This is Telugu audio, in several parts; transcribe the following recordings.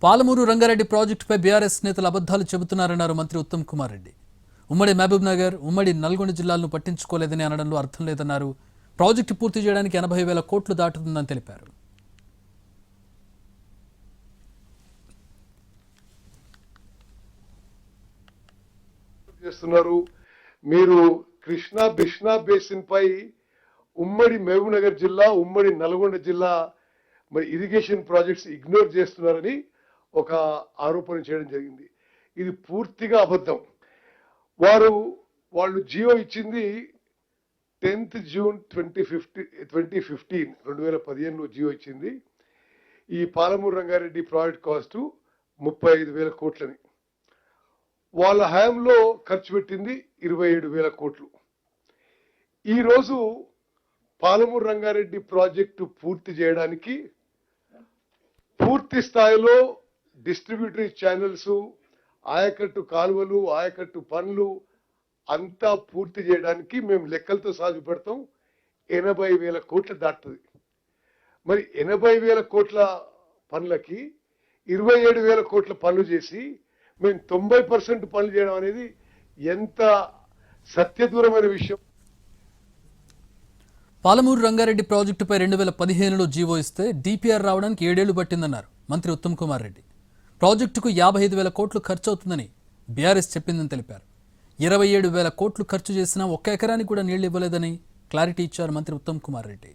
పాలమూరు రంగారెడ్డి ప్రాజెక్టుపై బీఆర్ఎస్ నేతలు అబద్ధాలు చెబుతున్నారన్నారు మంత్రి ఉత్తమ్ కుమార్ రెడ్డి. ఉమ్మడి మహబూబ్ నగర్, ఉమ్మడి నల్గొండ జిల్లాలను పట్టించుకోలేదని అనడంలో అర్థం లేదన్నారు. ప్రాజెక్టు పూర్తి చేయడానికి 80,000 కోట్లు దాటుతుందని తెలిపారు. మీరు కృష్ణా బేసిన్ పై ఉమ్మడి మహబూబ్ నగర్ జిల్లా, ఉమ్మడి నల్గొండ జిల్లా మరి ఇరిగేషన్ ప్రాజెక్ట్స్ ఇగ్నోర్ చేస్తున్నారని ఒక ఆరోపణ చేయడం జరిగింది. ఇది పూర్తిగా అబద్ధం. వాళ్ళు జియో ఇచ్చింది 10th June 2015 జియో ఇచ్చింది. ఈ పాలమూరు రంగారెడ్డి ప్రాజెక్ట్ కాస్ట్ 35,000 కోట్లని. వాళ్ళ హయాంలో ఖర్చు పెట్టింది 27,000 కోట్లు. ఈరోజు పాలమూరు రంగారెడ్డి ప్రాజెక్టు పూర్తి చేయడానికి పూర్తి స్థాయిలో డిస్ట్రిబ్యూటరీ ఛానల్స్, ఆయకట్టు కాలువలు, ఆయకట్టు పనులు అంతా పూర్తి చేయడానికి మేము లెక్కలతో సాగు పెడతాం. 80,000 కోట్లు దాటుతుంది. మరి 80,000 కోట్ల పనులకి 27,000 కోట్ల పనులు చేసి మేము 90% పనులు చేయడం అనేది ఎంత సత్యదూరమైన విషయం. పాలమూరు రంగారెడ్డి ప్రాజెక్టుపై 2015లో జీవో ఇస్తే డిపిఆర్ రావడానికి 7 ఏళ్లు పట్టిందన్నారు మంత్రి ఉత్తమ్ కుమార్ రెడ్డి. ప్రాజెక్టుకు 55,000 కోట్లు ఖర్చు అవుతుందని బీఆర్ఎస్ చెప్పిందని తెలిపారు. 27,000 కోట్లు ఖర్చు చేసినా ఒక్క ఎకరానికి కూడా నీళ్లు ఇవ్వలేదని క్లారిటీ ఇచ్చారు మంత్రి ఉత్తమ్ కుమార్ రెడ్డి.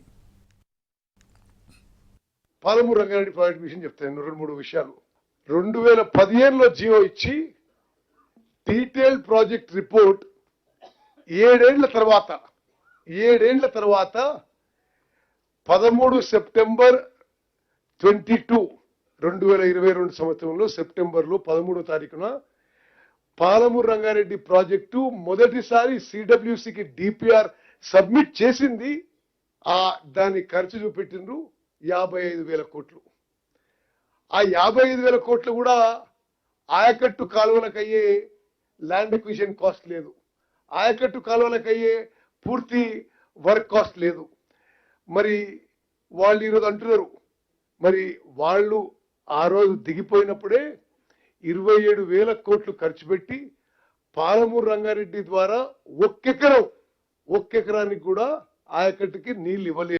పాలమూరు రంగారెడ్డి ప్రాజెక్టు విషయం చెప్తాను. 2-3 విషయాలు. 2015లో జీవో ఇచ్చి డీటెయిల్ ప్రాజెక్ట్ రిపోర్ట్ 7 ఏళ్ల తర్వాత 13 సెప్టెంబర్ 2022 సంవత్సరంలో సెప్టెంబర్లో 13వ తారీఖున పాలమూరు రంగారెడ్డి ప్రాజెక్టు మొదటిసారి సిడబ్ల్యూసికి డిపిఆర్ సబ్మిట్ చేసింది. దాని ఖర్చు చూపెట్టిండ్రు 55,000 కోట్లు. ఆ 55,000 కోట్లు కూడా ఆయకట్టు కాలువలకు అయ్యే ల్యాండ్ ఎక్విజిషన్ కాస్ట్ లేదు, ఆయకట్టు కాలువలకు అయ్యే పూర్తి వర్క్ కాస్ట్ లేదు. మరి వాళ్ళు ఈరోజు అంటున్నారు, మరి వాళ్ళు ఆ రోజు దిగిపోయినప్పుడే 27,000 కోట్లు ఖర్చు పెట్టి పాలమూరు రంగారెడ్డి ద్వారా ఒక్కెకరానికి కూడా ఆయకట్టుకి నీళ్ళు ఇవ్వలేదు.